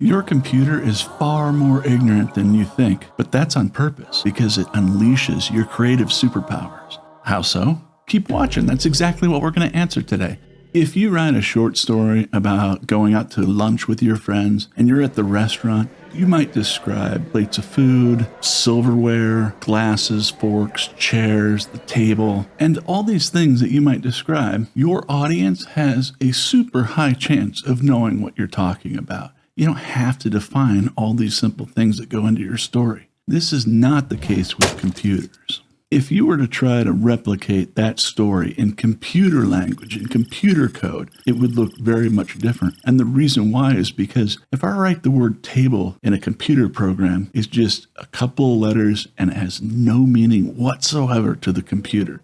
Your computer is far more ignorant than you think, but that's on purpose because it unleashes your creative superpowers. How so? Keep watching. That's exactly what we're going to answer today. If you write a short story about going out to lunch with your friends and you're at the restaurant, you might describe plates of food, silverware, glasses, forks, chairs, the table, and all these things that you might describe. Your audience has a super high chance of knowing what you're talking about. You don't have to define all these simple things that go into your story. This is not the case with computers. If you were to try to replicate that story in computer language, in computer code, it would look very much different. And the reason why is because if I write the word table in a computer program, it's just a couple of letters and it has no meaning whatsoever to the computer.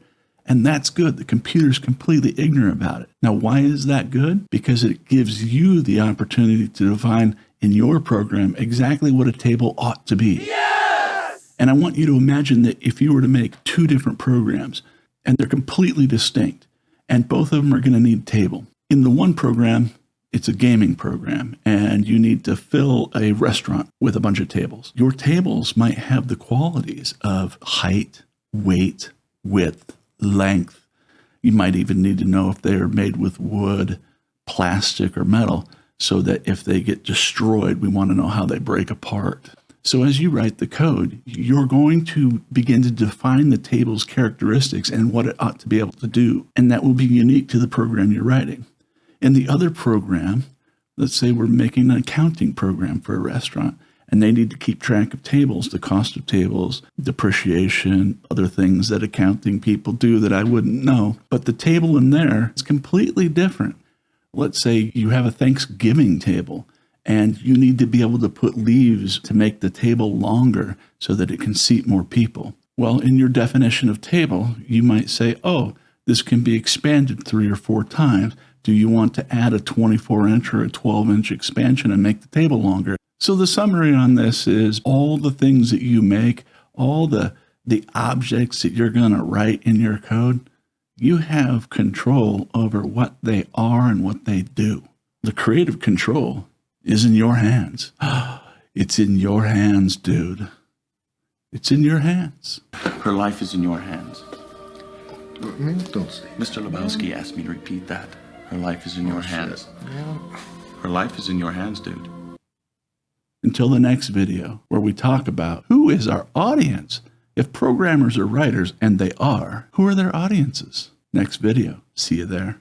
And that's good. The computer's completely ignorant about it. Now, why is that good? Because it gives you the opportunity to define in your program exactly what a table ought to be. Yes! And I want you to imagine that if you were to make two different programs and they're completely distinct and both of them are going to need a table. In the one program, it's a gaming program and you need to fill a restaurant with a bunch of tables. Your tables might have the qualities of height, weight, width, length. You might even need to know if they are made with wood, plastic, or metal, so that if they get destroyed, we want to know how they break apart. So as you write the code, you're going to begin to define the table's characteristics and what it ought to be able to do. And that will be unique to the program you're writing. In the other program, let's say we're making an accounting program for a restaurant, and they need to keep track of tables, the cost of tables, depreciation, other things that accounting people do that I wouldn't know. But the table in there is completely different. Let's say you have a Thanksgiving table and you need to be able to put leaves to make the table longer so that it can seat more people. Well, in your definition of table, you might say, oh, this can be expanded 3 or 4 times. Do you want to add a 24-inch or a 12-inch expansion and make the table longer? So the summary on this is all the things that you make, all the objects that you're going to write in your code, you have control over what they are and what they do. The creative control is in your hands. It's in your hands, dude. It's in your hands. Her life is in your hands. Don't say. Mr. Lebowski asked me to repeat that. Her life is in your hands. Her life is in your hands, dude. Until the next video, where we talk about who is our audience. If programmers are writers, and they are, who are their audiences? Next video. See you there.